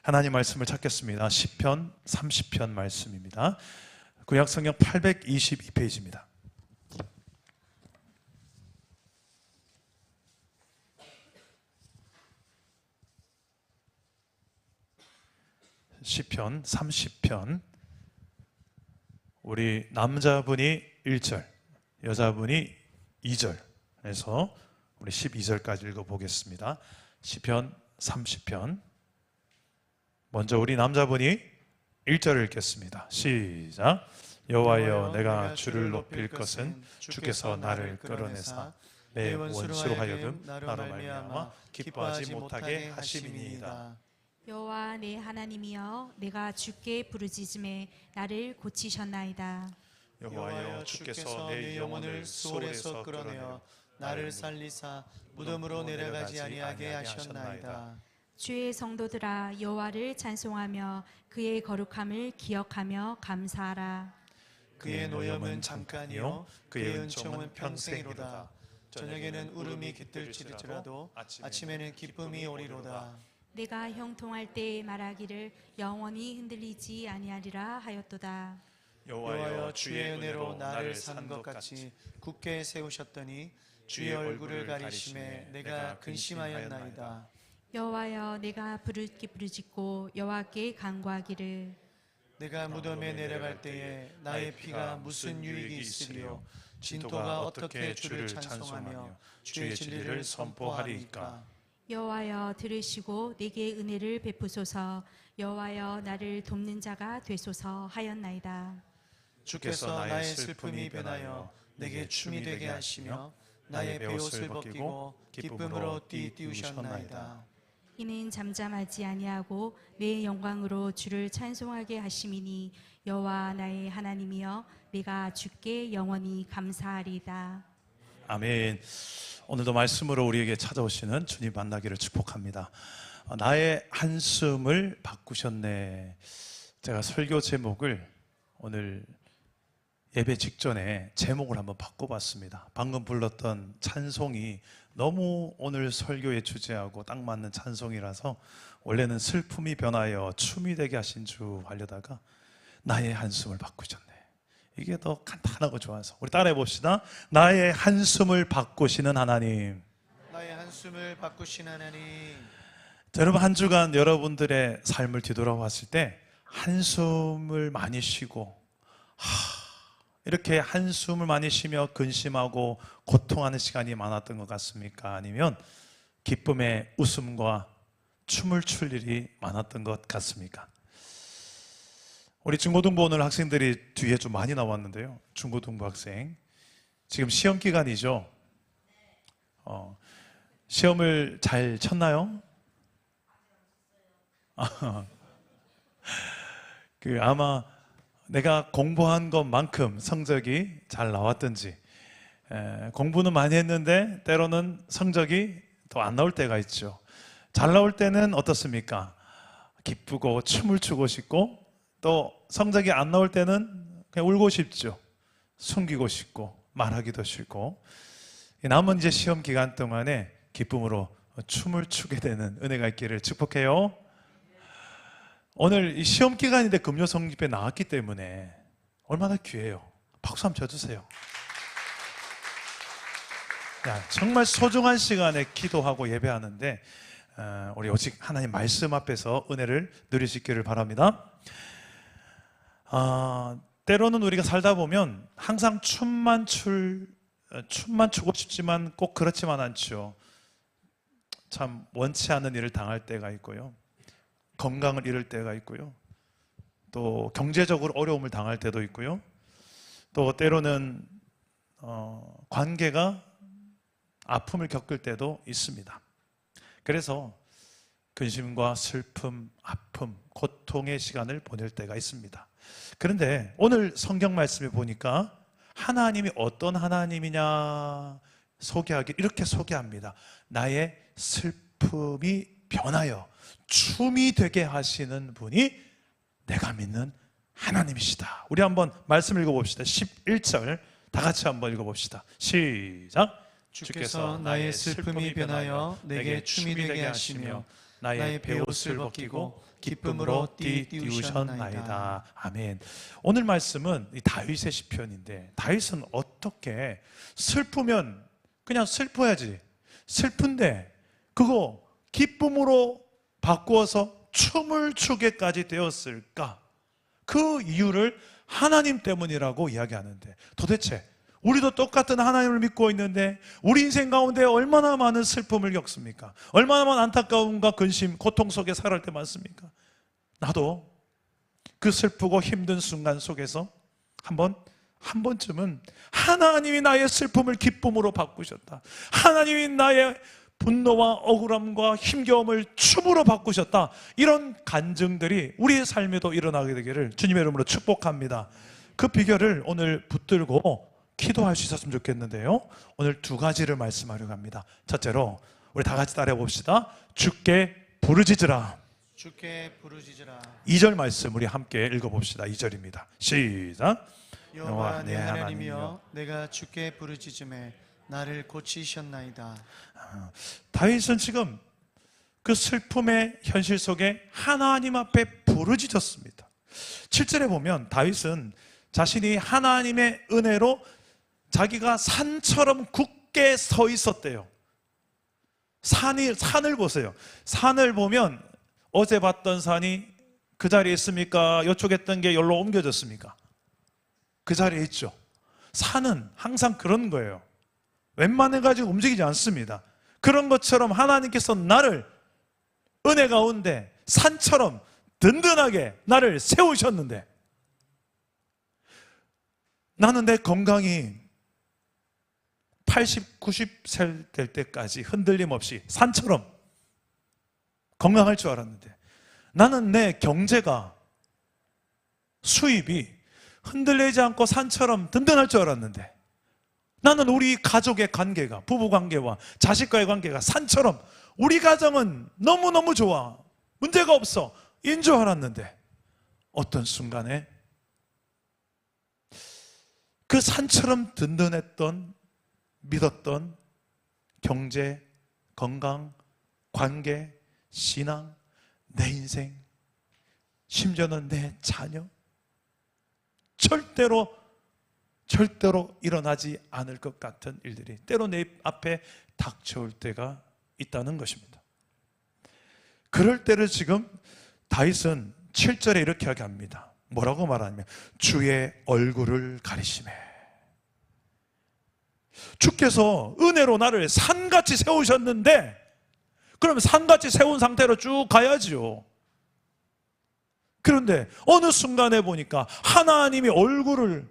하나님 말씀을 찾겠습니다. 시편 30편 말씀입니다. 구약성경 822페이지입니다. 시편 30편, 우리 남자분이 1절, 여자분이 2절 해서 우리 12절까지 읽어보겠습니다. 시편 30편, 먼저 우리 남자분이 1절을 읽겠습니다. 시작. 여호와여, 내가 주를 높일 것은 주께서 나를 끌어내사 내 원수로 하여금 나로 말미암아 기뻐하지 못하게 하심이니이다. 여호와 내 하나님이여, 내가 주께 부르짖음에 나를 고치셨나이다. 여호와여, 주께서 내 영혼을 수월에서 끌어내어 나를 살리사 무덤으로 내려가지 아니하게 하셨나이다. 주의 성도들아, 여호와를 찬송하며 그의 거룩함을 기억하며 감사하라. 그의 노염은 잠깐이요 그의 은총은 평생이로다. 저녁에는 울음이 깃들지라도 아침에는 기쁨이 오리로다. 내가 형통할 때 말하기를 영원히 흔들리지 아니하리라 하였도다. 여호와여, 주의 은혜로 나를 사는 것 같이 굳게 세우셨더니 주의 얼굴을 가리심에 내가 근심하였나이다. 여호와여, 내가 부르짖고 여호와께 간구하기를 내가 무덤에 내려갈 때에 나의 피가 무슨 유익이 있으리요? 진토가 어떻게 주를 찬송하며 주의 진리를 선포하리이까? 여호와여, 들으시고 내게 은혜를 베푸소서. 여호와여, 나를 돕는 자가 되소서 하였나이다. 주께서 나의 슬픔이 변하여 내게 춤이 되게 하시며 나의 베옷을 벗기고 기쁨으로 띠우셨나이다. 이는 잠잠하지 아니하고 내 영광으로 주를 찬송하게 하심이니 여호와 나의 하나님이여, 내가 주께 영원히 감사하리이다. 아멘. 오늘도 말씀으로 우리에게 찾아오시는 주님 만나기를 축복합니다. 나의 한숨을 바꾸셨네. 제가 설교 제목을 오늘 예배 직전에 제목을 한번 바꿔봤습니다. 방금 불렀던 찬송이 너무 오늘 설교의 주제하고 딱 맞는 찬송이라서 원래는 슬픔이 변하여 춤이 되게 하신 주 하려다가 나의 한숨을 바꾸셨네. 이게 더 간단하고 좋아서 우리 따라해 봅시다. 나의 한숨을 바꾸시는 하나님. 나의 한숨을 바꾸신 하나님. 자, 여러분, 한 주간 여러분들의 삶을 뒤돌아봤을 때 한숨을 많이 쉬고 이렇게 한숨을 많이 쉬며 근심하고 고통하는 시간이 많았던 것 같습니까? 아니면 기쁨의 웃음과 춤을 출 일이 많았던 것 같습니까? 우리 중고등부 오늘 학생들이 뒤에 좀 많이 나왔는데요. 중고등부 학생, 지금 시험 기간이죠? 시험을 잘 쳤나요? 아마 내가 공부한 것만큼 성적이 잘 나왔든지, 공부는 많이 했는데 때로는 성적이 더 안 나올 때가 있죠. 잘 나올 때는 어떻습니까? 기쁘고 춤을 추고 싶고, 또 성적이 안 나올 때는 그냥 울고 싶죠. 숨기고 싶고 말하기도 싫고. 남은 이제 시험 기간 동안에 기쁨으로 춤을 추게 되는 은혜가 있기를 축복해요. 오늘 이 시험 기간인데 금요 성집에 나왔기 때문에 얼마나 귀해요. 박수 한번 쳐주세요. 정말 소중한 시간에 기도하고 예배하는데 우리 오직 하나님 말씀 앞에서 은혜를 누릴 수 있기를 바랍니다. 때로는 우리가 살다 보면 항상 춤만 추고 싶지만 꼭 그렇지만 않죠. 참 원치 않는 일을 당할 때가 있고요, 건강을 잃을 때가 있고요, 또 경제적으로 어려움을 당할 때도 있고요, 또 때로는 관계가 아픔을 겪을 때도 있습니다. 그래서 근심과 슬픔, 아픔, 고통의 시간을 보낼 때가 있습니다. 그런데 오늘 성경 말씀에 보니까 하나님이 어떤 하나님이냐 소개하기 이렇게 소개합니다. 나의 슬픔이 변하여 춤이 되게 하시는 분이 내가 믿는 하나님이시다. 우리 한번 말씀 읽어봅시다. 11절 다 같이 한번 읽어봅시다. 시작. 주께서 나의 슬픔이 변하여 내게 춤이 되게 하시며 나의 베옷을 벗기고 기쁨으로 띠우셨나이다. 아멘. 오늘 말씀은 이 다윗의 시편인데, 다윗은 어떻게 슬프면 그냥 슬퍼야지, 슬픈데 그거 기쁨으로 바꾸어서 춤을 추게까지 되었을까? 그 이유를 하나님 때문이라고 이야기하는데, 도대체 우리도 똑같은 하나님을 믿고 있는데 우리 인생 가운데 얼마나 많은 슬픔을 겪습니까? 얼마나 많은 안타까움과 근심, 고통 속에 살아갈 때 많습니까? 나도 그 슬프고 힘든 순간 속에서 한 번쯤은 하나님이 나의 슬픔을 기쁨으로 바꾸셨다, 하나님이 나의 분노와 억울함과 힘겨움을 춤으로 바꾸셨다, 이런 간증들이 우리의 삶에도 일어나게 되기를 주님의 이름으로 축복합니다. 그 비결을 오늘 붙들고 기도할 수 있었으면 좋겠는데요, 오늘 두 가지를 말씀하려고 합니다. 첫째로 우리 다 같이 따라해 봅시다. 주께 부르짖으라. 주께 부르짖으라. 2절 말씀 우리 함께 읽어봅시다. 2절입니다. 시작. 여호와 내 하나님이여, 내가 주께 부르짖음에 나를 고치셨나이다. 다윗은 지금 그 슬픔의 현실 속에 하나님 앞에 부르짖었습니다. 7절에 보면 다윗은 자신이 하나님의 은혜로 자기가 산처럼 굳게 서 있었대요. 산을 보세요. 산을 보면 어제 봤던 산이 그 자리에 있습니까? 이쪽에 있던 게 여기로 옮겨졌습니까? 그 자리에 있죠. 산은 항상 그런 거예요. 웬만해가지고 움직이지 않습니다. 그런 것처럼 하나님께서 나를 은혜 가운데 산처럼 든든하게 나를 세우셨는데, 나는 내 건강이 80, 90세 될 때까지 흔들림 없이 산처럼 건강할 줄 알았는데, 나는 내 경제가, 수입이 흔들리지 않고 산처럼 든든할 줄 알았는데, 나는 우리 가족의 관계가, 부부 관계와 자식과의 관계가 산처럼 우리 가정은 너무너무 좋아, 문제가 없어, 인 줄 알았는데, 어떤 순간에 그 산처럼 든든했던, 믿었던 경제, 건강, 관계, 신앙, 내 인생, 심지어는 내 자녀, 절대로 일어나지 않을 것 같은 일들이 때로 내 앞에 닥쳐올 때가 있다는 것입니다. 그럴 때를 지금 다윗은 7절에 이렇게 이야기합니다. 뭐라고 말하냐면 주의 얼굴을 가리시매. 주께서 은혜로 나를 산같이 세우셨는데, 그러면 산같이 세운 상태로 쭉 가야지요. 그런데 어느 순간에 보니까 하나님이 얼굴을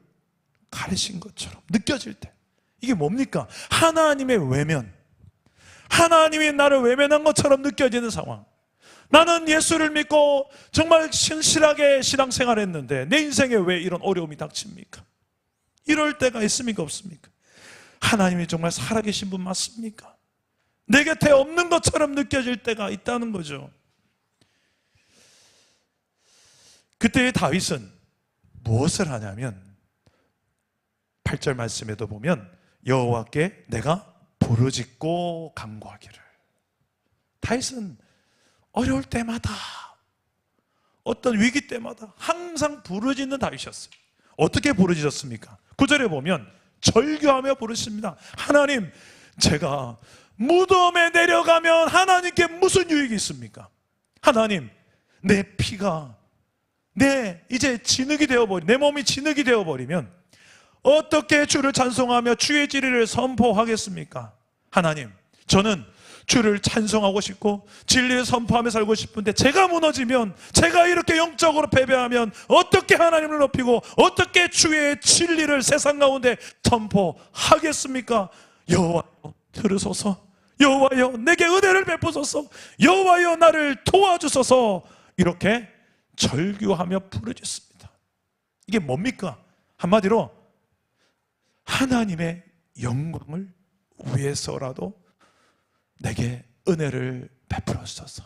가리신 것처럼 느껴질 때, 이게 뭡니까? 하나님의 외면, 하나님이 나를 외면한 것처럼 느껴지는 상황. 나는 예수를 믿고 정말 신실하게 신앙생활했는데 내 인생에 왜 이런 어려움이 닥칩니까? 이럴 때가 있습니까, 없습니까? 하나님이 정말 살아계신 분 맞습니까? 내 곁에 없는 것처럼 느껴질 때가 있다는 거죠. 그때 다윗은 무엇을 하냐면 8절 말씀에도 보면 여호와께 내가 부르짖고 간구하기를. 다윗은 어려울 때마다, 어떤 위기 때마다 항상 부르짖는 다윗이었어요. 어떻게 부르짖었습니까? 9절에 보면 절규하며 부르십니다. 하나님, 제가 무덤에 내려가면 하나님께 무슨 유익이 있습니까? 하나님, 내 피가 이제 진흙이 되어버리면, 내 몸이 진흙이 되어버리면 어떻게 주를 찬송하며 주의 진리를 선포하겠습니까? 하나님, 저는 주를 찬송하고 싶고 진리를 선포하며 살고 싶은데 제가 무너지면, 제가 이렇게 영적으로 패배하면 어떻게 하나님을 높이고 어떻게 주의 진리를 세상 가운데 선포하겠습니까? 여호와여 들으소서, 여호와여 내게 은혜를 베푸소서, 여호와여 나를 도와주소서, 이렇게 절규하며 부르짖습니다. 이게 뭡니까? 한마디로 하나님의 영광을 위해서라도 내게 은혜를 베풀어 주소서.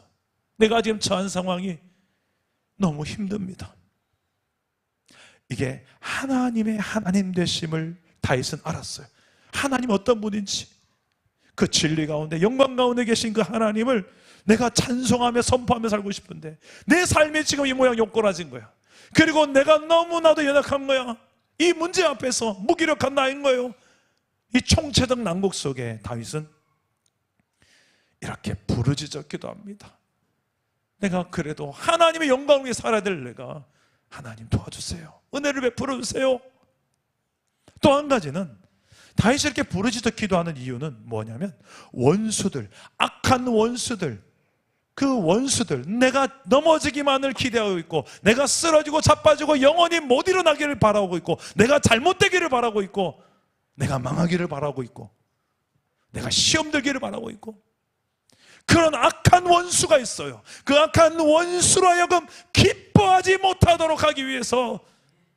내가 지금 처한 상황이 너무 힘듭니다. 이게 하나님의 하나님 되심을 다윗은 알았어요. 하나님 어떤 분인지, 그 진리 가운데 영광 가운데 계신 그 하나님을 내가 찬송하며 선포하며 살고 싶은데 내 삶이 지금 이 모양 욕골아진 거야. 그리고 내가 너무나도 연약한 거야. 이 문제 앞에서 무기력한 나인 거예요. 이 총체적 난국 속에 다윗은 이렇게 부르짖어 기도합니다. 내가 그래도 하나님의 영광을 위해 살아야 될 내가, 하나님 도와주세요. 은혜를 베풀어 주세요. 또 한 가지는 다윗이 이렇게 부르짖어 기도하는 이유는 뭐냐면 원수들, 악한 원수들, 그 원수들, 내가 넘어지기만을 기대하고 있고, 내가 쓰러지고 자빠지고 영원히 못 일어나기를 바라고 있고, 내가 잘못되기를 바라고 있고, 내가 망하기를 바라고 있고, 내가 시험 들기를 바라고 있고, 그런 악한 원수가 있어요. 그 악한 원수로 하여금 기뻐하지 못하도록 하기 위해서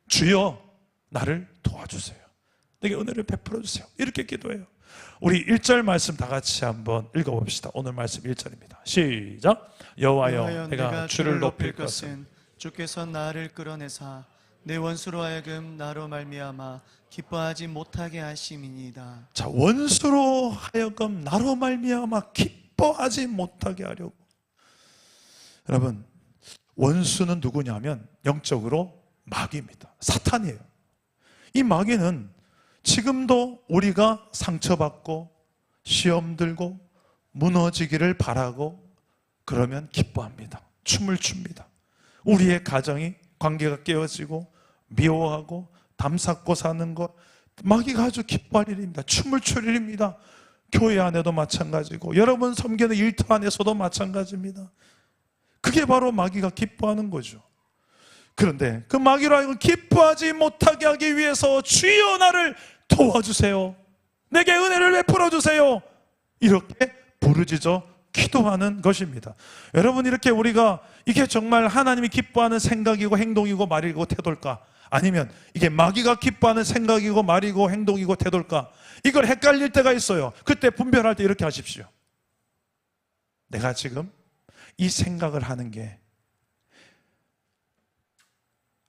주여 나를 도와주세요. 내게 은혜를 베풀어 주세요. 이렇게 기도해요. 우리 1절 말씀 다 같이 한번 읽어봅시다. 오늘 말씀 1절입니다. 시작. 여호와여 내가 주를 높일 것은 주께서 나를 끌어내사 내 원수로 하여금 나로 말미암아 기뻐하지 못하게 하심이니이다. 자, 원수로 하여금 나로 말미암아 기뻐하지 못하게 하려고. 여러분, 원수는 누구냐면 영적으로 마귀입니다. 사탄이에요. 이 마귀는 지금도 우리가 상처받고 시험 들고 무너지기를 바라고 그러면 기뻐합니다. 춤을 춥니다. 우리의 가정이, 관계가 깨어지고 미워하고 담쌓고 사는 것, 마귀가 아주 기뻐할 일입니다. 춤을 출 일입니다. 교회 안에도 마찬가지고 여러분 섬기는 일터 안에서도 마찬가지입니다. 그게 바로 마귀가 기뻐하는 거죠. 그런데 그 마귀로 하여금 기뻐하지 못하게 하기 위해서 주여 나를 도와주세요. 내게 은혜를 베풀어 주세요. 이렇게 부르짖어 기도하는 것입니다. 여러분, 이렇게 우리가 이게 정말 하나님이 기뻐하는 생각이고 행동이고 말이고 태도일까? 아니면 이게 마귀가 기뻐하는 생각이고 말이고 행동이고 태도일까? 이걸 헷갈릴 때가 있어요. 그때 분별할 때 이렇게 하십시오. 내가 지금 이 생각을 하는 게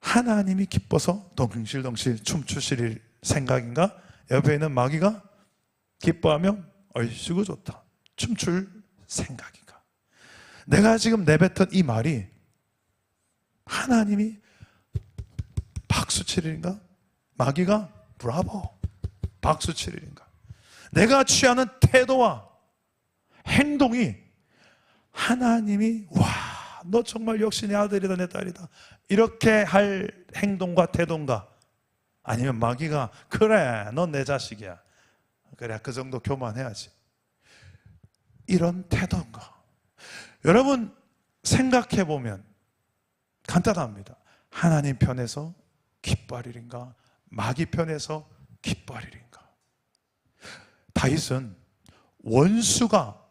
하나님이 기뻐서 덩실덩실 춤추실 생각인가? 옆에는 마귀가 기뻐하면 얼씨구 좋다 춤출 생각인가? 내가 지금 내뱉은 이 말이 하나님이 박수칠 일인가? 마귀가 브라보 박수칠 일인가? 내가 취하는 태도와 행동이 하나님이 와 너 정말 역시 내 아들이다 내 딸이다 이렇게 할 행동과 태도인가? 아니면 마귀가 그래 넌 내 자식이야 그래 그 정도 교만해야지 이런 태도인가? 여러분 생각해 보면 간단합니다. 하나님 편에서 기뻐할 일인가? 마귀 편에서 기뻐할 일인가? 다윗은 원수가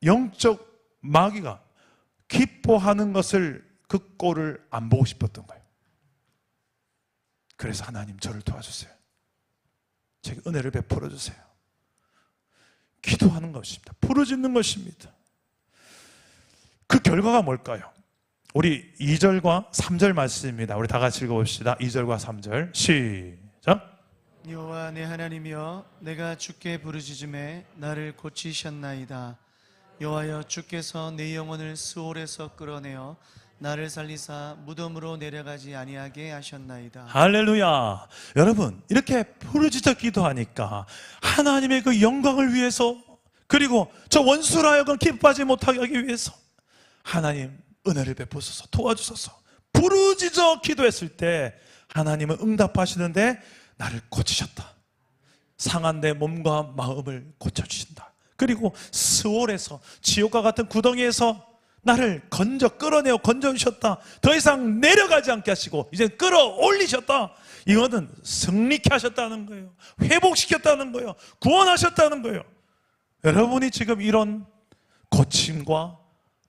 영적 마귀가 기뻐하는 것을 그 꼴을 안 보고 싶었던 거예요. 그래서 하나님 저를 도와주세요. 제게 은혜를 베풀어 주세요. 기도하는 것입니다. 부르짖는 것입니다. 그 결과가 뭘까요? 우리 2절과 3절 말씀입니다. 우리 다 같이 읽어봅시다. 2절과 3절 시작. 여호와 내 하나님이여 내가 주께 부르짖음에 나를 고치셨나이다. 여호와여 주께서 내 영혼을 스올에서 끌어내어 나를 살리사 무덤으로 내려가지 아니하게 하셨나이다. 할렐루야. 여러분 이렇게 부르짖어 기도하니까 하나님의 그 영광을 위해서 그리고 저 원수로 하여금 기뻐하지 못하게 하기 위해서 하나님 은혜를 베푸소서 도와주소서 부르짖어 기도했을 때 하나님은 응답하시는데 나를 고치셨다. 상한 내 몸과 마음을 고쳐주신다. 그리고 스올에서 지옥과 같은 구덩이에서 나를 끌어내어 건져주셨다. 더 이상 내려가지 않게 하시고 이제 끌어올리셨다. 이거는 승리케 하셨다는 거예요. 회복시켰다는 거예요. 구원하셨다는 거예요. 여러분이 지금 이런 고침과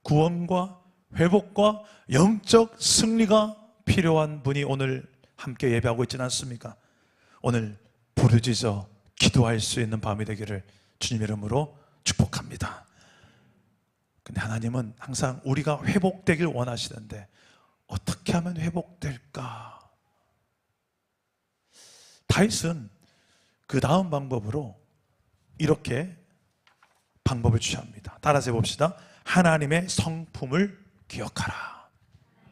구원과 회복과 영적 승리가 필요한 분이 오늘 함께 예배하고 있지는 않습니까? 오늘 부르짖어 기도할 수 있는 밤이 되기를 주님 이름으로 축복합니다. 근데 하나님은 항상 우리가 회복되길 원하시는데 어떻게 하면 회복될까? 다윗은 그 다음 방법으로 이렇게 방법을 취합니다. 따라서 해봅시다. 하나님의 성품을 기억하라.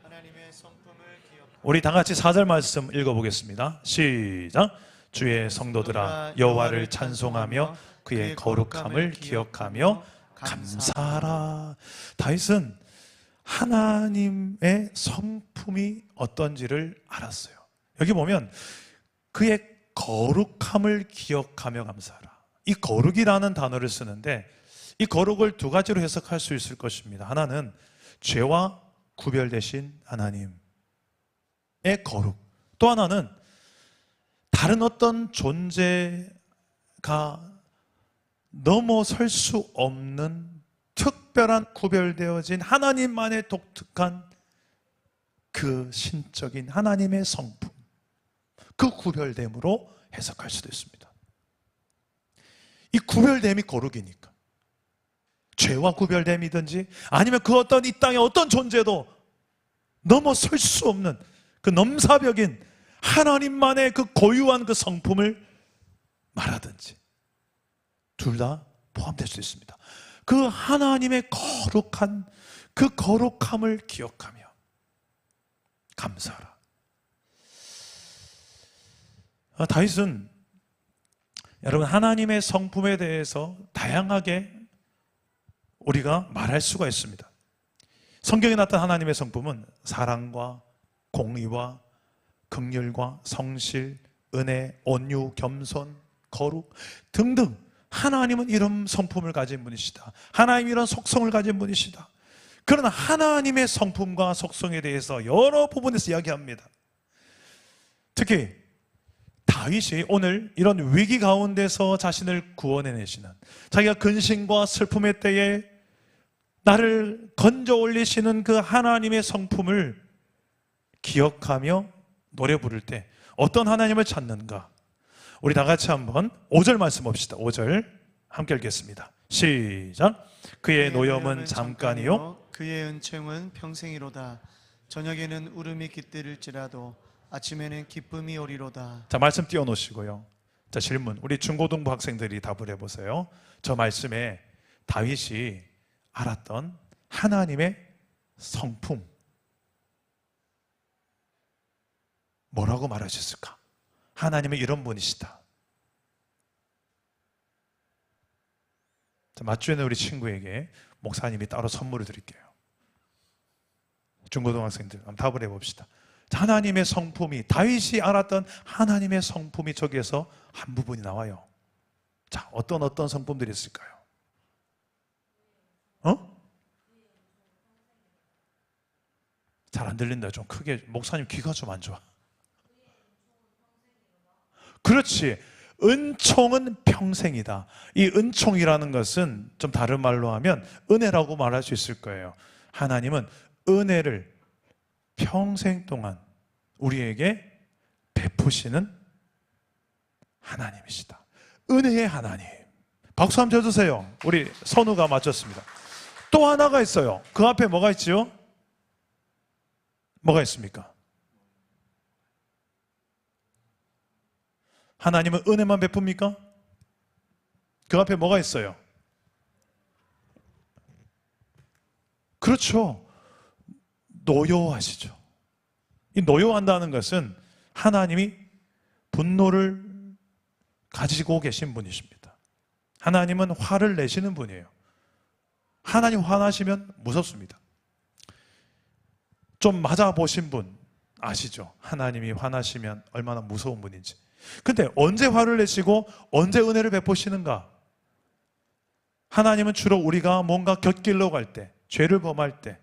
하나님의 성품을 기억하라. 우리 다 같이 4절 말씀 읽어보겠습니다. 시작. 주의 성도들아 여호와를 찬송하며 그의 거룩함을 기억하며 감사하라. 다윗은 하나님의 성품이 어떤지를 알았어요. 여기 보면 그의 거룩함을 기억하며 감사하라. 이 거룩이라는 단어를 쓰는데 이 거룩을 두 가지로 해석할 수 있을 것입니다. 하나는 죄와 구별되신 하나님의 거룩, 또 하나는 다른 어떤 존재가 넘어설 수 없는 특별한 구별되어진 하나님만의 독특한 그 신적인 하나님의 성품, 그 구별됨으로 해석할 수도 있습니다. 이 구별됨이 거룩이니까 죄와 구별됨이든지 아니면 그 어떤 이 땅의 어떤 존재도 넘어설 수 없는 그 넘사벽인 하나님만의 그 고유한 그 성품을 말하든지 둘 다 포함될 수 있습니다. 그 하나님의 거룩한 그 거룩함을 기억하며 감사하라. 다윗은 여러분 하나님의 성품에 대해서 다양하게 우리가 말할 수가 있습니다. 성경에 나타난 하나님의 성품은 사랑과 공의와 긍휼과 성실, 은혜, 온유, 겸손, 거룩 등등 하나님은 이런 성품을 가진 분이시다. 하나님 이런 속성을 가진 분이시다. 그러나 하나님의 성품과 속성에 대해서 여러 부분에서 이야기합니다. 특히 다윗이 오늘 이런 위기 가운데서 자신을 구원해내시는, 자기가 근심과 슬픔의 때에 나를 건져 올리시는 그 하나님의 성품을 기억하며 노래 부를 때 어떤 하나님을 찾는가? 우리 다 같이 한번 5절 말씀 봅시다. 5절 함께 읽겠습니다. 시작. 그의 노염은 잠깐이요 그의 은총은 평생이로다. 저녁에는 울음이 깃들일지라도 아침에는 기쁨이 오리로다. 자, 말씀 띄워놓으시고요. 자, 질문. 우리 중고등부 학생들이 답을 해보세요. 저 말씀에 다윗이 알았던 하나님의 성품 뭐라고 말하셨을까? 하나님은 이런 분이시다. 자, 맞추는 우리 친구에게 목사님이 따로 선물을 드릴게요. 중고등학생들 한번 답을 해봅시다. 자, 하나님의 성품이, 다윗이 알았던 하나님의 성품이 저기에서 한 부분이 나와요. 자, 어떤 성품들이 있을까요? 잘 안 들린다. 좀 크게. 목사님 귀가 좀 안 좋아. 그렇지. 은총은 평생이다. 이 은총이라는 것은 좀 다른 말로 하면 은혜라고 말할 수 있을 거예요. 하나님은 은혜를 평생 동안 우리에게 베푸시는 하나님이시다. 은혜의 하나님. 박수 한번 쳐주세요. 우리 선우가 맞췄습니다. 또 하나가 있어요. 그 앞에 뭐가 있지요? 뭐가 있습니까? 하나님은 은혜만 베풉니까? 그 앞에 뭐가 있어요? 그렇죠. 노여워하시죠. 이 노여워한다는 것은 하나님이 분노를 가지고 계신 분이십니다. 하나님은 화를 내시는 분이에요. 하나님 화나시면 무섭습니다. 좀 맞아보신 분 아시죠? 하나님이 화나시면 얼마나 무서운 분인지. 근데 언제 화를 내시고 언제 은혜를 베푸시는가? 하나님은 주로 우리가 뭔가 곁길로 갈 때, 죄를 범할 때,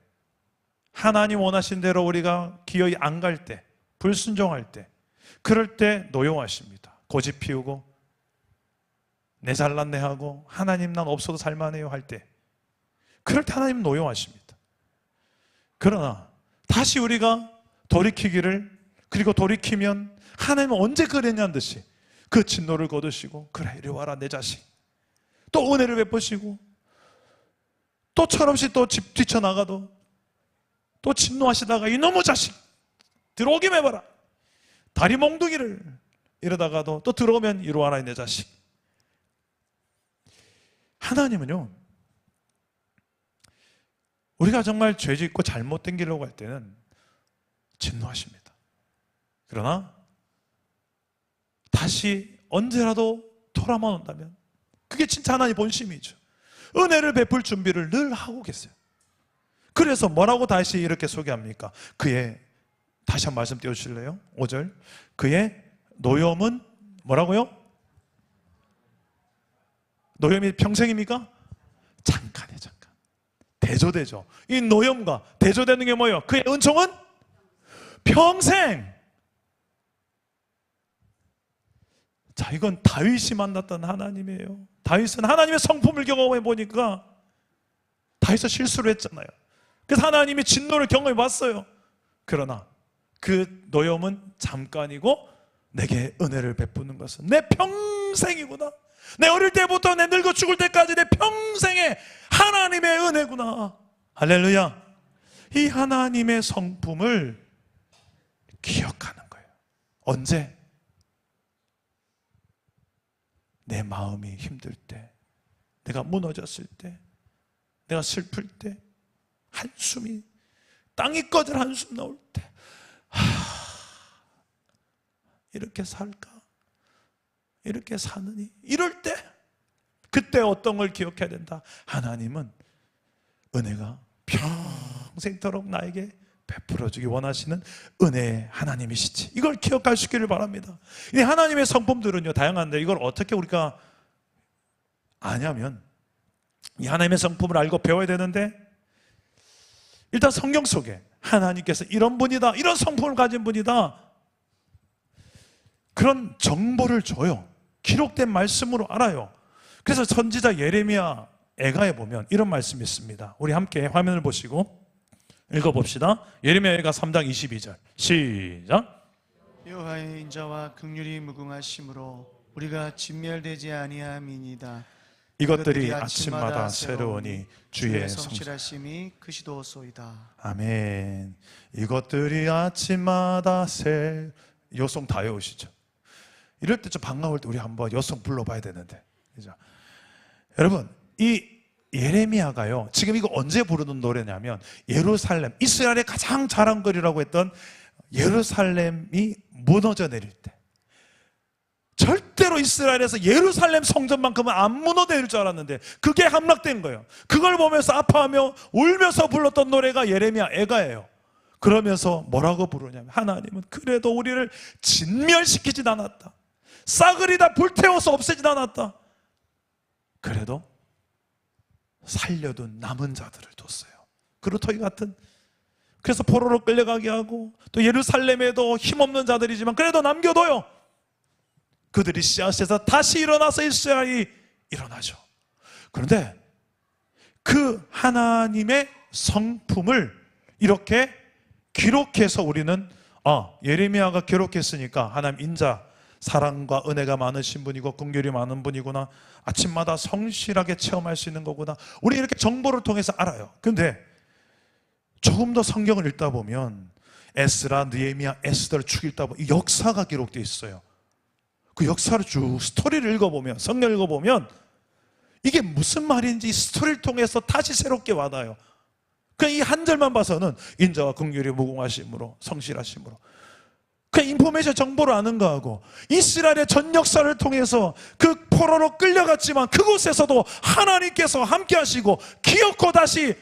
하나님 원하신 대로 우리가 기어이 안 갈 때, 불순종할 때, 그럴 때 노여워하십니다. 고집 피우고 내 잘났네 하고 하나님 난 없어도 살만해요 할 때, 그럴 때 하나님 노여워하십니다. 그러나 다시 우리가 돌이키기를, 그리고 돌이키면 하나님은 언제 그랬냐는 듯이 그 진노를 거두시고, 그래 이리 와라 내 자식, 또 은혜를 베푸시고, 또 철없이 또 집 뛰쳐나가도 또 진노하시다가 이놈의 자식 들어오기만 해봐라, 다리 몽둥이를, 이러다가도 또 들어오면 이리 와라 내 자식. 하나님은요 우리가 정말 죄 짓고 잘못된 길로 갈 때는 진노하십니다. 그러나 다시 언제라도 돌아만 온다면 그게 진짜 하나님의 본심이죠. 은혜를 베풀 준비를 늘 하고 계세요. 그래서 뭐라고 다시 이렇게 소개합니까? 그의, 다시 한 말씀 띄워주실래요? 5절. 그의 노염은 뭐라고요? 노염이 평생입니까? 잠깐이에요, 잠깐. 대조되죠. 이 노염과 대조되는 게 뭐예요? 그의 은총은 평생. 자, 이건 다윗이 만났던 하나님이에요. 다윗은 하나님의 성품을 경험해 보니까 다윗은 실수를 했잖아요. 그래서 하나님이 진노를 경험해 봤어요. 그러나 그 노염은 잠깐이고 내게 은혜를 베푸는 것은 내 평생이구나. 내 어릴 때부터 내 늙어 죽을 때까지 내 평생의 하나님의 은혜구나. 할렐루야. 이 하나님의 성품을 기억하는 거예요. 언제? 내 마음이 힘들 때, 내가 무너졌을 때, 내가 슬플 때, 한숨이, 땅이 꺼질 한숨 나올 때, 이렇게 살까? 이렇게 사느니? 이럴 때, 그때 어떤 걸 기억해야 된다. 하나님은 은혜가 평생토록 나에게 베풀어주기 원하시는 은혜의 하나님이시지. 이걸 기억할 수 있기를 바랍니다. 이 하나님의 성품들은요 다양한데 이걸 어떻게 우리가 아냐면, 이 하나님의 성품을 알고 배워야 되는데, 일단 성경 속에 하나님께서 이런 분이다, 이런 성품을 가진 분이다, 그런 정보를 줘요. 기록된 말씀으로 알아요. 그래서 선지자 예레미야 애가에 보면 이런 말씀이 있습니다. 우리 함께 화면을 보시고 읽어봅시다. 예레미야 애가 3장 22절 시작. 여호와의 인자와 긍휼이 무궁하심으로 우리가 진멸되지 아니함이니이다. 이것들이 아침마다 새로우니 주의 성실하심이 크시도소이다. 아멘. 이것들이 아침마다 요송 다 외우시죠? 이럴 때 좀 반가울 때 우리 한번 요송 불러봐야 되는데, 그죠? 여러분, 이 예레미야가요 지금 이거 언제 부르는 노래냐면, 예루살렘, 이스라엘의 가장 자랑거리라고 했던 예루살렘이 무너져 내릴 때, 절대로 이스라엘에서 예루살렘 성전만큼은 안 무너내릴 줄 알았는데 그게 함락된 거예요. 그걸 보면서 아파하며 울면서 불렀던 노래가 예레미야 애가예요. 그러면서 뭐라고 부르냐면, 하나님은 그래도 우리를 진멸시키진 않았다, 싸그리다 불태워서 없애진 않았다, 그래도 살려둔 남은 자들을 뒀어요. 그루터기 같은. 그래서 포로로 끌려가게 하고, 또 예루살렘에도 힘없는 자들이지만 그래도 남겨둬요. 그들이 씨앗에서 다시 일어나서 이스라엘이 일어나죠. 그런데 그 하나님의 성품을 이렇게 기록해서 우리는, 예레미야가 기록했으니까 하나님 인자, 사랑과 은혜가 많으신 분이고 긍휼이 많은 분이구나, 아침마다 성실하게 체험할 수 있는 거구나, 우리 이렇게 정보를 통해서 알아요. 근데 조금 더 성경을 읽다 보면 에스라, 느헤미야, 에스더를 쭉 읽다 보면 역사가 기록되어 있어요. 그 역사를 쭉 스토리를 읽어보면, 성경을 읽어보면 이게 무슨 말인지 이 스토리를 통해서 다시 새롭게 와닿아요. 그냥 이 한 절만 봐서는 인자와 긍휼이 무궁하심으로, 성실하심으로, 그냥 인포메이션 정보를 아는 거하고, 이스라엘의 전 역사를 통해서 그 포로로 끌려갔지만 그곳에서도 하나님께서 함께 하시고 기어코 다시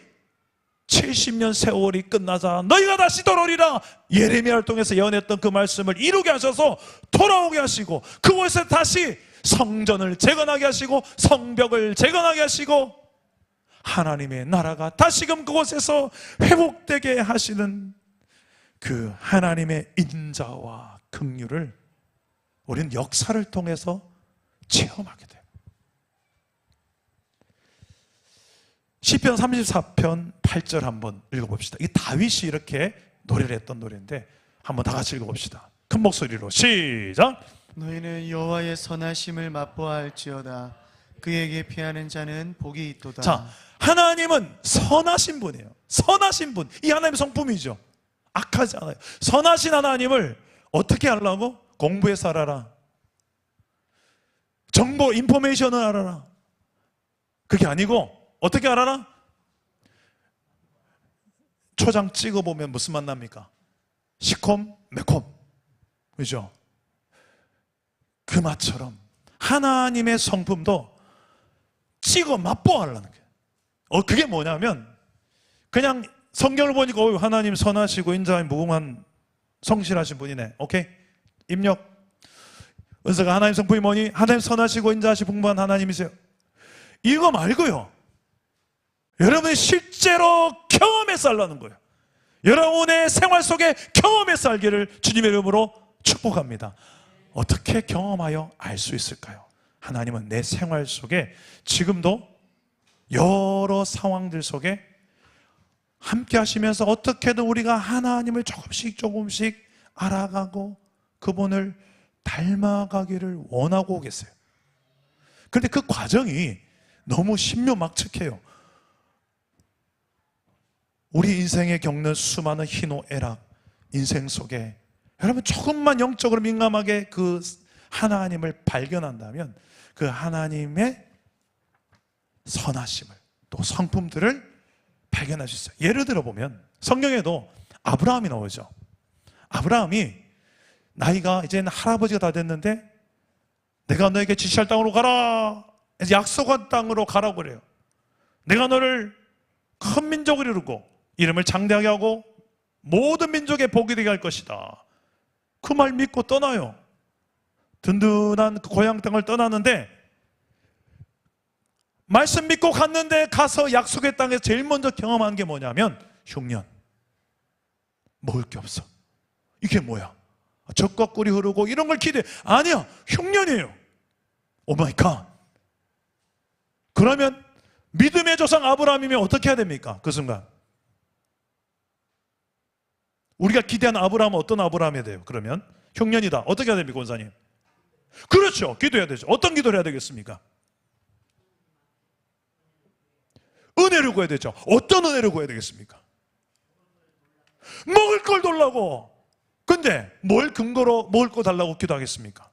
70년 세월이 끝나자 너희가 다시 돌아오리라, 예레미야를 통해서 예언했던 그 말씀을 이루게 하셔서 돌아오게 하시고, 그곳에서 다시 성전을 재건하게 하시고 성벽을 재건하게 하시고 하나님의 나라가 다시금 그곳에서 회복되게 하시는 그 하나님의 인자와 긍휼을 우리는 역사를 통해서 체험하게 돼요. 시편 34편 8절 한번 읽어봅시다. 이게 다윗이 이렇게 노래를 했던 노래인데 한번 다 같이 읽어봅시다. 큰 목소리로 시작. 너희는 여호와의 선하심을 맛보아할지어다. 그에게 피하는 자는 복이 있도다. 자, 하나님은 선하신 분이에요. 선하신 분. 이 하나님의 성품이죠. 악하지 않아요. 선하신 하나님을 어떻게 하려고? 공부해서 알아라. 정보, 인포메이션을 알아라. 그게 아니고 어떻게 알아라? 초장 찍어보면 무슨 맛 납니까? 시콤, 매콤. 그죠? 그 맛처럼 하나님의 성품도 찍어 맛보아하려는 거예요. 그게 뭐냐면 그냥 성경을 보니까 하나님 선하시고 인자하신 무궁한 성실하신 분이네. 오케이? 입력. 은서가 하나님 성품이 뭐니? 하나님 선하시고 인자하시고 풍부한 하나님이세요. 이거 말고요, 여러분이 실제로 경험해서 살라는 거예요. 여러분의 생활 속에 경험해서 살기를 주님의 이름으로 축복합니다. 어떻게 경험하여 알 수 있을까요? 하나님은 내 생활 속에 지금도 여러 상황들 속에 함께 하시면서 어떻게든 우리가 하나님을 조금씩 알아가고 그분을 닮아가기를 원하고 계세요. 그런데 그 과정이 너무 신묘막측해요. 우리 인생에 겪는 수많은 희노애락 인생 속에 여러분 조금만 영적으로 민감하게 그 하나님을 발견한다면 그 하나님의 선하심을 또 성품들을 발견할 수 있어요. 예를 들어 보면 성경에도 아브라함이 나오죠. 아브라함이 나이가 이제는 할아버지가 다 됐는데 내가 너에게 지시할 땅으로 가라, 약속한 땅으로 가라고 그래요. 내가 너를 큰 민족을 이루고 이름을 장대하게 하고 모든 민족의 복이 되게 할 것이다. 그 말 믿고 떠나요. 든든한 그 고향 땅을 떠나는데 말씀 믿고 갔는데 가서 약속의 땅에서 제일 먼저 경험한 게 뭐냐면 흉년. 먹을 게 없어. 이게 뭐야? 젖과 꿀이 흐르고 이런 걸 기대해. 아니야, 흉년이에요. 오 마이 갓. 그러면 믿음의 조상 아브라함이면 어떻게 해야 됩니까? 그 순간 우리가 기대하는 아브라함은 어떤 아브라함이 돼요? 그러면 흉년이다. 어떻게 해야 됩니까, 원사님? 그렇죠. 기도해야 되죠. 어떤 기도를 해야 되겠습니까? 은혜를 구해야 되죠. 어떤 은혜를 구해야 되겠습니까? 먹을 걸 달라고. 근데 뭘 근거로 먹을 거 달라고 기도하겠습니까?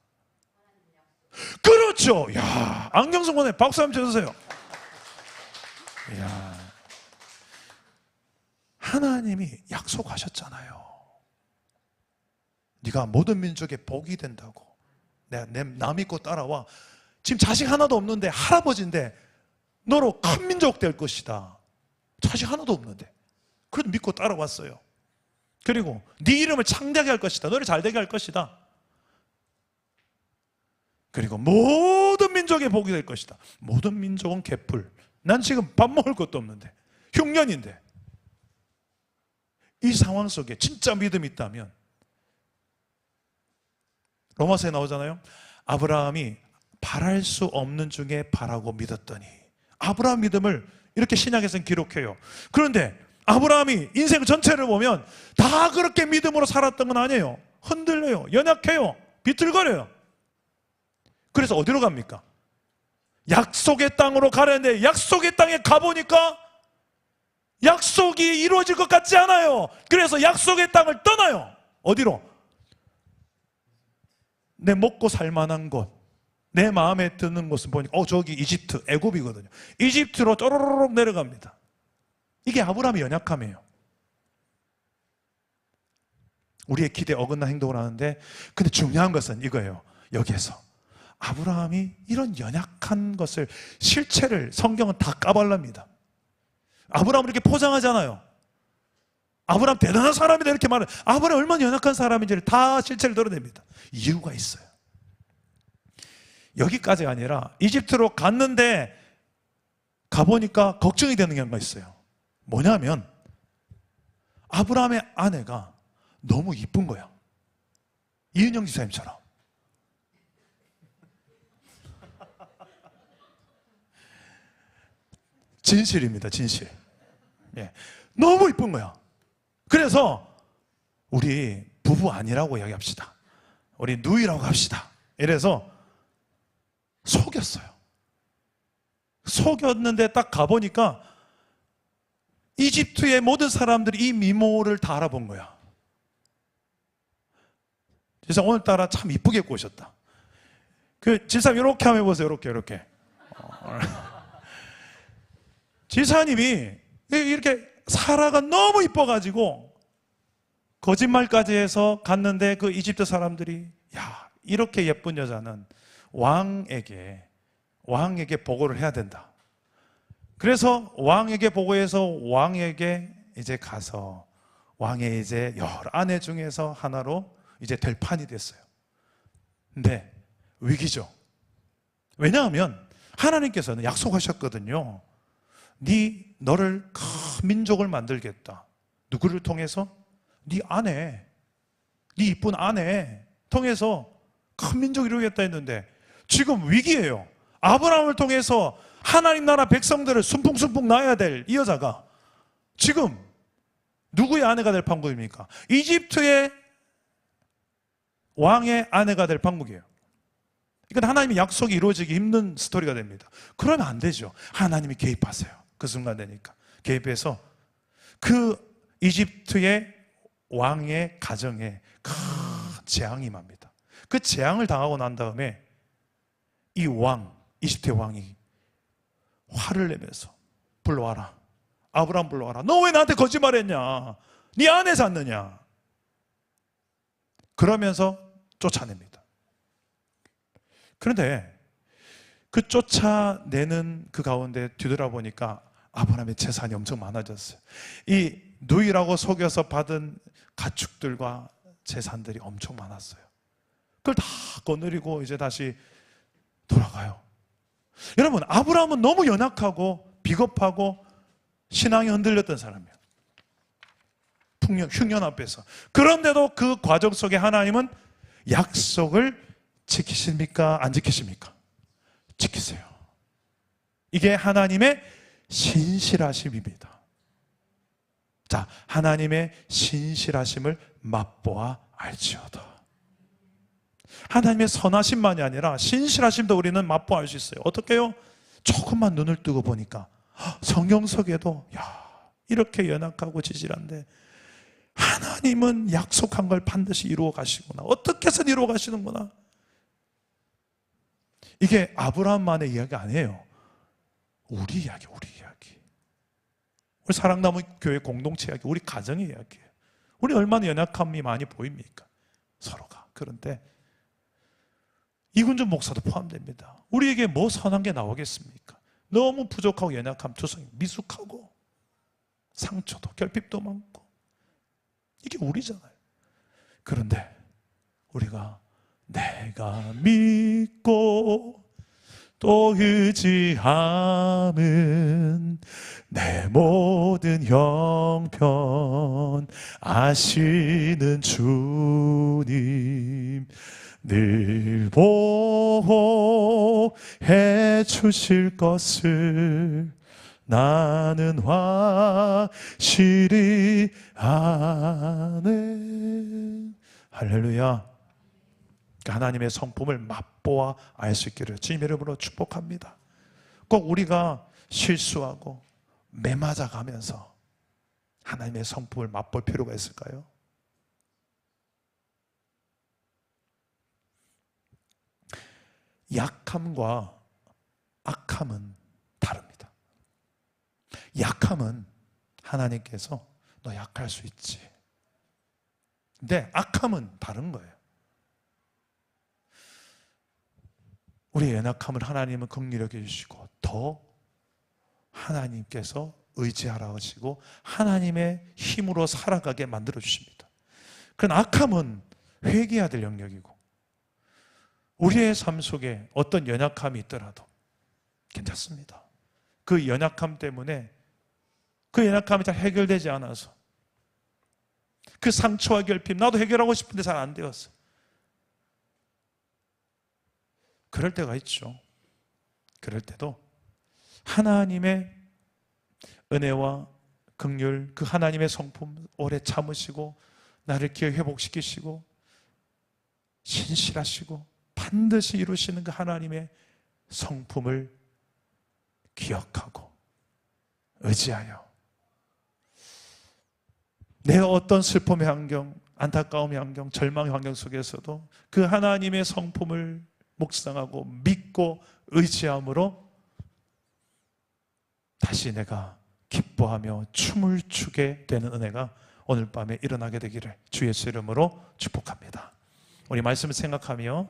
그렇죠. 야, 안경성 원에 박수 한번 쳐주세요. 야, 하나님이 약속하셨잖아요. 네가 모든 민족의 복이 된다고. 내가 나 믿고 따라와. 지금 자식 하나도 없는데 할아버지인데 너로 큰 민족 될 것이다. 자식 하나도 없는데 그래도 믿고 따라왔어요. 그리고 네 이름을 창대하게 할 것이다. 너를 잘되게 할 것이다. 그리고 모든 민족의 복이 될 것이다. 모든 민족은 개풀. 난 지금 밥 먹을 것도 없는데 흉년인데 이 상황 속에 진짜 믿음이 있다면 로마서에 나오잖아요. 아브라함이 바랄 수 없는 중에 바라고 믿었더니. 아브라함 믿음을 이렇게 신약에서는 기록해요. 그런데 아브라함이 인생 전체를 보면 다 그렇게 믿음으로 살았던 건 아니에요. 흔들려요. 연약해요. 비틀거려요. 그래서 어디로 갑니까? 약속의 땅으로 가려는데 약속의 땅에 가보니까 약속이 이루어질 것 같지 않아요. 그래서 약속의 땅을 떠나요. 어디로? 내 먹고 살만한 곳, 내 마음에 드는 곳을 보니까 저기 이집트, 애굽이거든요. 이집트로 쪼르르륵 내려갑니다. 이게 아브라함의 연약함이에요. 우리의 기대에 어긋난 행동을 하는데, 근데 중요한 것은 이거예요. 여기에서 아브라함이 이런 연약한 것을, 실체를 성경은 다 까발랍니다. 아브라함을 이렇게 포장하잖아요. 아브라함 대단한 사람이다 이렇게 말해요. 아브라함 얼마나 연약한 사람인지를 다 실체를 드러냅니다. 이유가 있어요. 여기까지가 아니라 이집트로 갔는데 가보니까 걱정이 되는 경우가 있어요. 뭐냐면 아브라함의 아내가 너무 이쁜 거야. 이은영 지사님처럼. 진실입니다. 진실. 예. 너무 이쁜 거야. 그래서 우리 부부 아니라고 이야기합시다. 우리 누이라고 합시다. 이래서 속였어요. 속였는데 딱 가보니까 이집트의 모든 사람들이 이 미모를 다 알아본 거야. 진짜 오늘따라 참 이쁘게 꼬셨다. 지사님 이렇게 한번 해보세요. 이렇게. 지사님이 이렇게 사라가 너무 이뻐가지고 거짓말까지 해서 갔는데 그 이집트 사람들이 야, 이렇게 예쁜 여자는 왕에게 보고를 해야 된다. 그래서 왕에게 보고해서 왕에게 이제 가서 왕의 이제 여러 아내 중에서 하나로 이제 될 판이 됐어요. 근데 위기죠. 왜냐하면 하나님께서는 약속하셨거든요. 너를 큰 민족을 만들겠다. 누구를 통해서? 네 아내, 네 이쁜 아내 통해서 큰 민족을 이루겠다 했는데 지금 위기예요. 아브라함을 통해서 하나님 나라 백성들을 순풍순풍 낳아야 될 이 여자가 지금 누구의 아내가 될 방법입니까? 이집트의 왕의 아내가 될 방법이에요. 이건 하나님의 약속이 이루어지기 힘든 스토리가 됩니다. 그러면 안 되죠. 하나님이 개입하세요. 그 순간 되니까 개입해서 그 이집트의 왕의 가정에 큰 재앙이 임합니다. 그 재앙을 당하고 난 다음에 이 왕, 이집트의 왕이 화를 내면서 불러와라. 아브라함 불러와라. 너 왜 나한테 거짓말했냐? 네 아내 잤느냐? 그러면서 쫓아냅니다. 그런데 그 쫓아내는 그 가운데 뒤돌아보니까 아브라함의 재산이 엄청 많아졌어요. 이 누이라고 속여서 받은 가축들과 재산들이 엄청 많았어요. 그걸 다 거느리고 이제 다시 돌아가요. 여러분, 아브라함은 너무 연약하고 비겁하고 신앙이 흔들렸던 사람이에요. 흉년 앞에서. 그런데도 그 과정 속에 하나님은 약속을 지키십니까? 안 지키십니까? 지키세요. 이게 하나님의 신실하심입니다. 자, 하나님의 신실하심을 맛보아 알지어다. 하나님의 선하심만이 아니라 신실하심도 우리는 맛보아 알 수 있어요. 어떻게요? 조금만 눈을 뜨고 보니까 성경 속에도 이렇게 연약하고 지질한데 하나님은 약속한 걸 반드시 이루어 가시구나. 어떻게 해서 이루어 가시는구나. 이게 아브라함만의 이야기 아니에요. 우리 이야기, 우리 이야기. 우리 사랑나무 교회 공동체 이야기, 우리 가정의 이야기예요. 우리 얼마나 연약함이 많이 보입니까? 서로가. 그런데 이군준 목사도 포함됩니다. 우리에게 뭐 선한 게 나오겠습니까? 너무 부족하고 연약함, 투성이 미숙하고 상처도 결핍도 많고 이게 우리잖아요. 그런데 우리가 내가 믿고 또 의지함은 내 모든 형편 아시는 주님 늘 보호해 주실 것을 나는 확실히 아네. 할렐루야. 하나님의 성품을 맛보아 알 수 있기를 주님의 이름으로 축복합니다. 꼭 우리가 실수하고 매맞아가면서 하나님의 성품을 맛볼 필요가 있을까요? 약함과 악함은 다릅니다. 약함은 하나님께서 너 약할 수 있지. 근데 악함은 다른 거예요. 우리의 연약함을 하나님은 긍휼히 여겨주시고 더 하나님께서 의지하라 하시고 하나님의 힘으로 살아가게 만들어 주십니다. 그러나 악함은 회개해야 될 영역이고 우리의 삶 속에 어떤 연약함이 있더라도 괜찮습니다. 그 연약함 때문에 그 연약함이 잘 해결되지 않아서 그 상처와 결핍 나도 해결하고 싶은데 잘 안 되었어. 그럴 때가 있죠. 그럴 때도 하나님의 은혜와 긍휼, 그 하나님의 성품 오래 참으시고 나를 기어 회복시키시고 신실하시고 반드시 이루시는 그 하나님의 성품을 기억하고 의지하여 내 어떤 슬픔의 환경, 안타까움의 환경, 절망의 환경 속에서도 그 하나님의 성품을 묵상하고 믿고 의지함으로 다시 내가 기뻐하며 춤을 추게 되는 은혜가 오늘 밤에 일어나게 되기를 주 예수 이름으로 축복합니다. 우리 말씀을 생각하며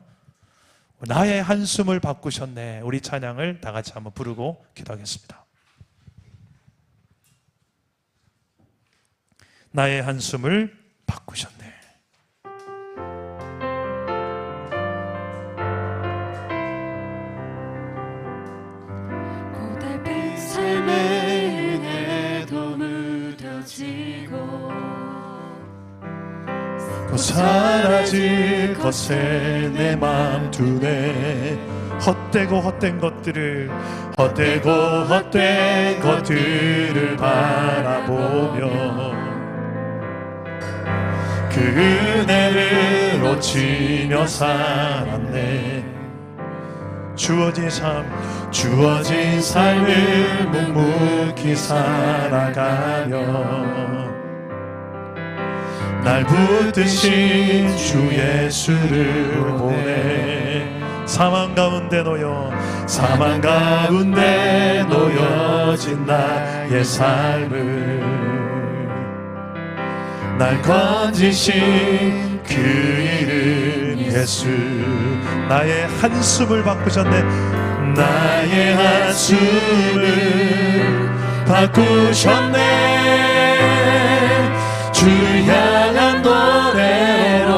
나의 한숨을 바꾸셨네, 우리 찬양을 다 같이 한번 부르고 기도하겠습니다. 나의 한숨을 바꾸셨네. 고달픈 삶의 은혜도 무뎌지고 곧 사라질 것에 내 맘 두네. 헛되고 헛된 것들을 바라보며 그 은혜를 놓치며 살았네. 주어진 삶을 묵묵히 살아가며 날 붙드신 주 예수를 보내. 사망 가운데 놓여진 나의 삶을 날 건지신 그 이름 예수. 나의 한숨을 바꾸셨네. 나의 한숨을 바꾸셨네. 주를 향한 노래로,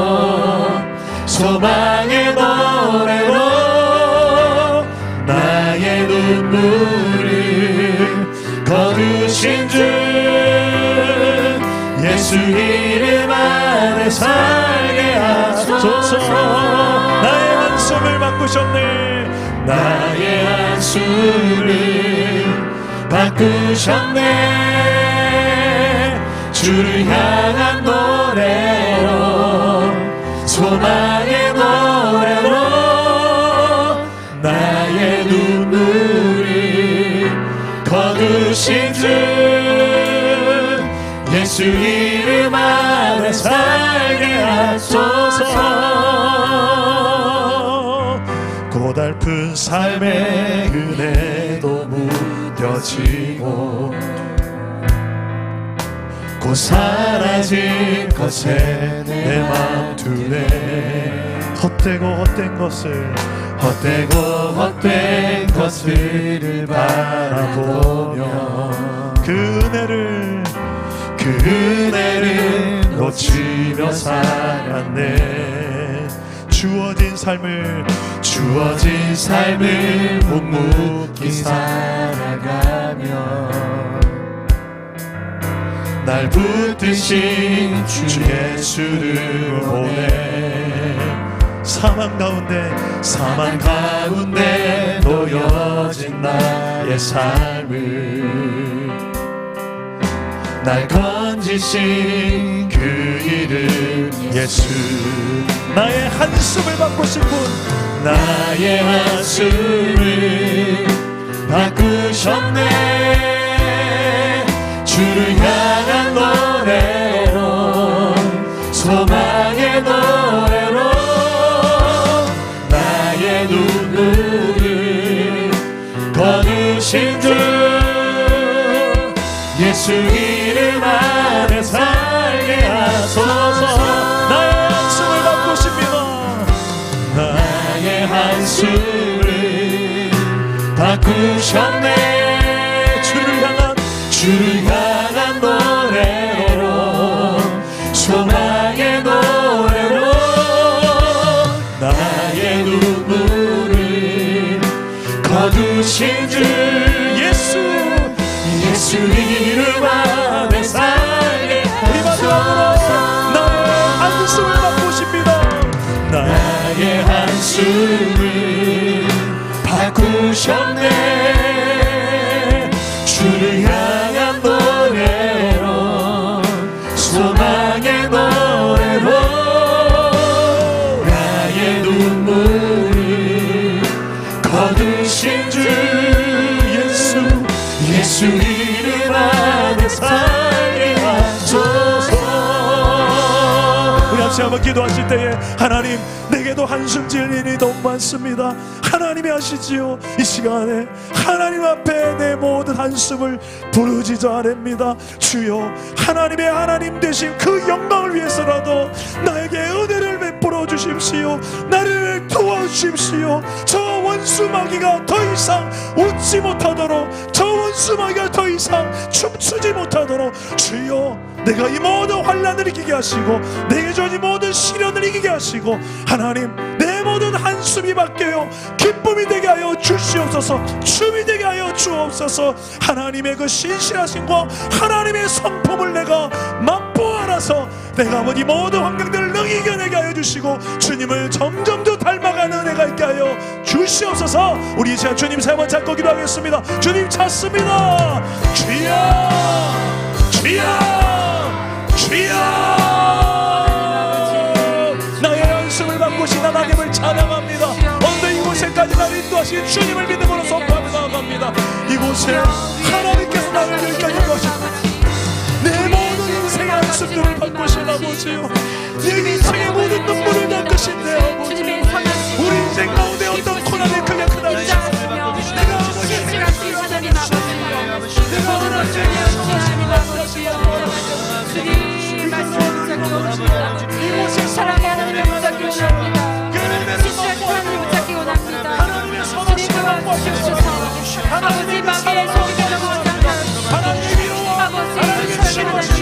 소망의 노래로 나의 눈물을 거두신 주 예수 이름 안에 살게 하소서. 나의 한숨을 바꾸셨네. 나의 한숨을 바꾸셨네. 주를 향한 노래로, 소망의 노래로 나의 눈물을 거두신 주 예수 이름 안에 살게 하소서. 고달픈 삶의 은혜도 무뎌지고 곧 사라질 것에 내 맘 두네. 헛되고 헛된 것을 바라보며 그 은혜를 놓치며 살았네. 주어진 삶을 묵묵히 살아가며 날 붙드신 주 예수를 보내. 사망 가운데 놓여진 나의 삶을 날 건지신 그 이름 예수. 나의 한숨을 바꾸신 분, 나의 한숨을 바꾸셨네. 주를 향한 노래로, 소망의 노래로 나의 눈물을 거두신 주 예수 이름 안에 살게 하소서. 나의 한숨을 바꾸십니다. 나의 한숨을 바꾸셨네. 주를 향한 노래로, 소망의 노래로 나의 눈물을 거두신 주 예수 이름 안에 살게 하소서. 나의 한숨을 바꾸십니다. 나의 한숨을 바꾸셨네. 주를 향한 노래로, 소망의 노래로 나의 눈물을 거두신 주 같이 한번 기도하실 때에 하나님, 내게도 한숨 질 일이 너무 많습니다. 하나님이 하시지요. 이 시간에 하나님 앞에 내 모든 한숨을 부르짖어 아랩니다. 주여, 하나님의 하나님 되신 그 영광을 위해서라도 나에게 은혜를 베풀어 주십시오. 나를 도와주십시오. 저 원수 마귀가 더 이상 웃지 못하도록, 저 원수 마귀가 더 이상 춤추지 못하도록 주여, 내가 이 모든 환난을 이기게 하시고 내게 주어진 모든 시련을 이기게 하시고 하나님, 내 모든 한숨이 바뀌어 기쁨이 되게 하여 주시옵소서. 춤이 되게 하여 주옵소서. 하나님의 그 신실하심과 하나님의 성품을 내가 맛보아라서 내가 아버지 모든 환경들을 능히 이겨내게 하여 주시고 주님을 점점 더 닮아가는 은혜가 있게 하여 주시옵소서. 우리 이제 주님 세 번 찾고 기도하겠습니다. 주님 찾습니다. 주여, 주여, 주여. 나의 한숨을 바꾸신 하나님을 찬양합니다. 언제 이곳에까지 나를 인도하신 주님을 믿음으로 선포하며 나아갑니다. 이곳에 하나님께서 나를 여기까지 인도하셨고 내 모든 인생의 한숨들을 바꾸신 아버지요, 내 인생의 모든 눈물을 닦으신 내 아버지, 우리 인생 가운데 어떤 고난이 크게 크다 내가 신실하신 하나님 아버지, 내가 하나님 아버지, 주님 말씀을 붙잡기 원합니다. 사랑의 하나님을 붙잡기 원합니다. 신실하신 하나님을 붙잡기 원합니다. 주님 도와주시옵소서. 아버지, 마귀의 속임을 원합니다. 아버지, 신실하신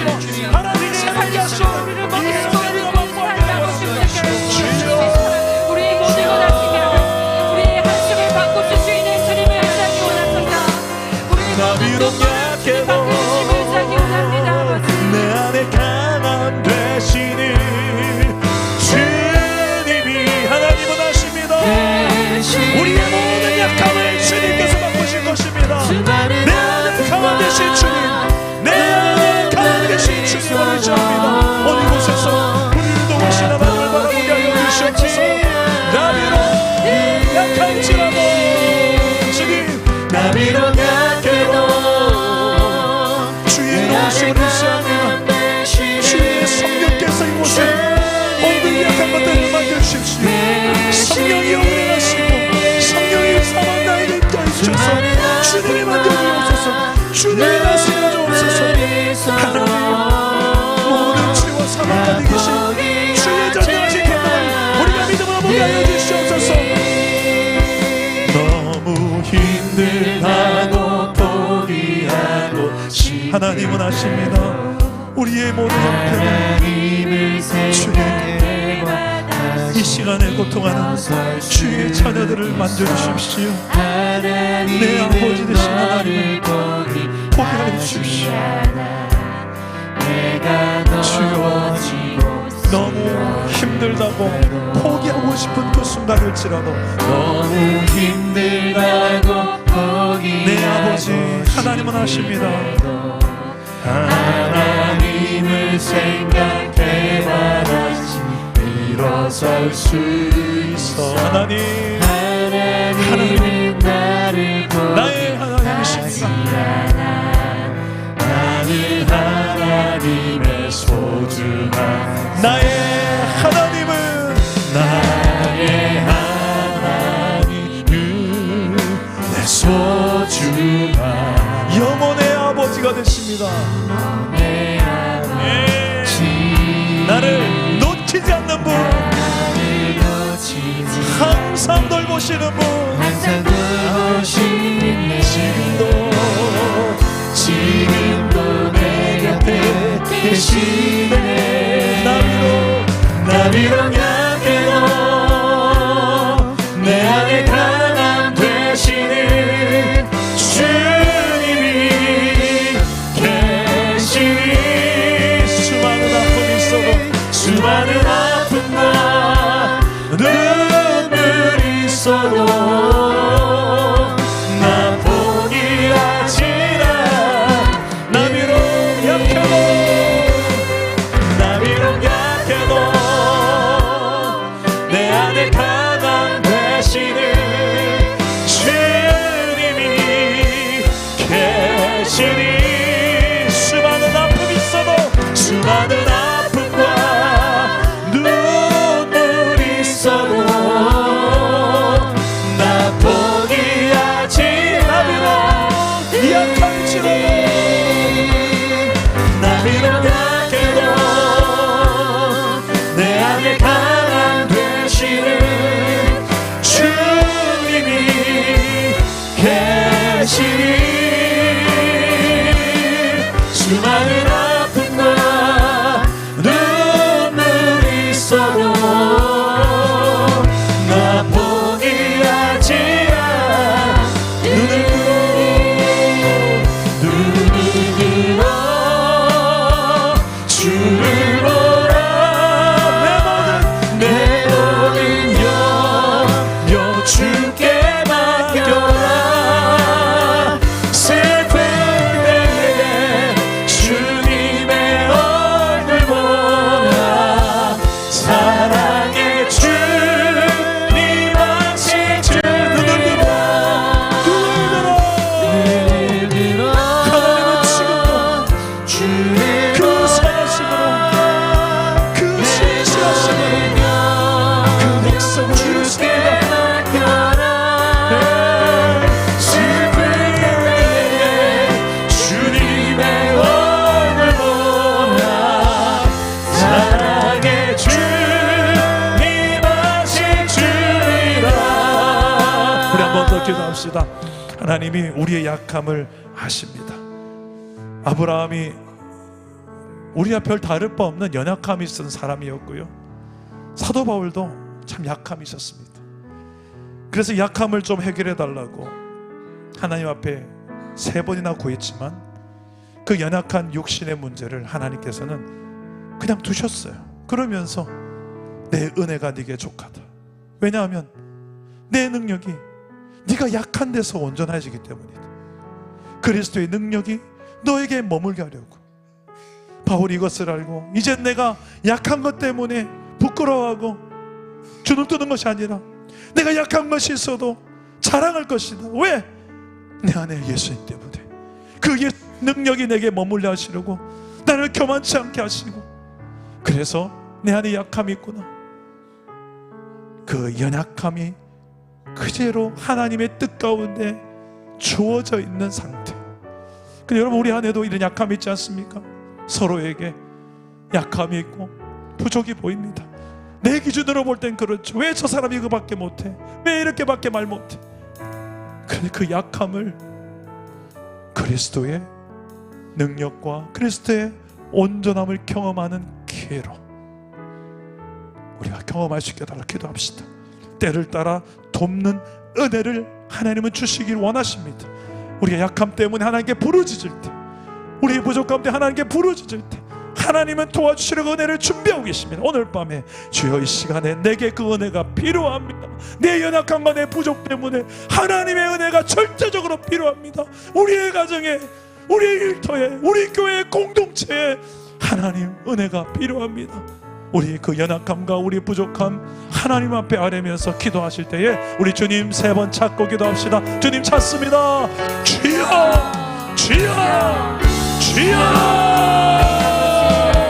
하나님, 살려주시고 우리를 먹이시고 우리 모두 원하시며 우리의 한숨을 바꿔주 주인의 주님을 붙잡기 원합니다. 우리 모두 약해도 내 안에 강함 되시니 주님이 하나님은 하십니다. 우리의 모든 약함을 주님께서 바꾸실 것입니다. 내 안에 강함 되신 주님, 내 안에 강함 되신 주님을 의지합니다. 어느 곳에서 우리를 도우신 하나님을 바라보게 하여 주시옵소서. 나비로 약할지라도 주님, 나비로 약해도 주의 노심을 의지합니다. 주의 성령께서 이곳에 모든 약한 것들을 만져주십시오. 성령이 영원하시고 성령이 사망 나에게 입자해 주셔서 주님이 만져주옵소서. 주님이 나서여 주옵소서. 하나님, 모든 죄와 사망까지 계신 주의 전능하신 계명을 우리가 믿음으로 보게 하여 주시옵소서. 너무 힘들다고 포기하고 하나님은 아십니다. 우리의 모든 형편을 주님, 이 시간에 고통하는 주의 자녀들을 만져주십시오. 내 아버지 되신 하나님을 포기하여 주십시오. 주여, 너무 힘들다고 포기하고 싶은 그 순간일지라도 너무 힘들다고 포기하고 내 아버지 하나님은 아십니다. 하나님을 생각해봐라 일어설 수 있어. 하나님, 하나님은 나를 나의 하나님이십니다. 나는 하나님의 소중한 나의 하나님은 나의 하나님은 내 소중한 영원의 아버지가 되십니다. 내 아버지, 나를 놓치지 않는 분, 항상 돌보시는 분, 항상 돌보시는 지금도 내 곁에 계시네. 나비로 약해도 내 안에 강함 되시는 주님이 계시니 수많은 아픔이 있어도 수많은 아픔과 눈물이 있어도 나 포기하지 않아. 나비로 약해도 내 안에 강함 되시는 주님이 계시니 수많은 아픔이 있어도 수많은 아픔과 안에 강한 되시는 주님이 계시니 수많은 아픔과 눈물이 있어도 나 포기하지 않아 눈을 들어 주를 보라 내 모든 염려 주께 맡겨라 슬픈 때에 주님의 얼굴 보라 사랑의 주님 아직 주님이라 하나님은 지금도 주의 그 선하심으로 그 신실하심으로 그 백성을 이루십니다. 슬플 때에 주님의 얼굴 보라 사랑의 주님 아직 주리라. 우리 한 번 더 기도합시다. 하나님이 우리의 약함을 아십니다. 아브라함이 우리와 별 다를 바 없는 연약함이 있었던 사람이었고요, 사도 바울도 참 약함이 있었습니다. 그래서 약함을 좀 해결해 달라고 하나님 앞에 3번이나 구했지만 그 연약한 육신의 문제를 하나님께서는 그냥 두셨어요. 그러면서 내 은혜가 네게 족하다. 왜냐하면 내 능력이 네가 약한 데서 온전해지기 때문이다. 그리스도의 능력이 너에게 머물게 하려고. 바울이 이것을 알고 이제 내가 약한 것 때문에 부끄러워하고 주눅 드는 것이 아니라 내가 약한 것이 있어도 자랑할 것이다. 왜? 내 안에 예수님 때문에. 그 능력이 내게 머물려 하시려고 나를 교만치 않게 하시고, 그래서 내 안에 약함이 있구나. 그 연약함이 그대로 하나님의 뜻 가운데 주어져 있는 상태. 근데 여러분, 우리 안에도 이런 약함이 있지 않습니까? 서로에게 약함이 있고 부족이 보입니다. 내 기준으로 볼 땐 그렇죠. 왜 저 사람이 그밖에 못해? 왜 이렇게밖에 말 못해? 그런데 그 약함을 그리스도의 능력과 그리스도의 온전함을 경험하는 기회로 우리가 경험할 수 있게 달라 기도합시다. 때를 따라 돕는 은혜를 하나님은 주시길 원하십니다. 우리의 약함 때문에 하나님께 부르짖을 때, 우리의 부족함 때문에 하나님께 부르짖을 때 하나님은 도와주시려고 은혜를 준비하고 계십니다. 오늘 밤에 주여 이 시간에 내게 그 은혜가 필요합니다. 내 연약함과 내 부족 때문에 하나님의 은혜가 절대적으로 필요합니다. 우리의 가정에, 우리의 일터에, 우리 교회의 공동체에 하나님 은혜가 필요합니다. 우리 그 연약함과 우리 부족함 하나님 앞에 아뢰면서 기도하실 때에 우리 주님 3번 찾고 기도합시다. 주님 찾습니다. 주여, 주여, 주여.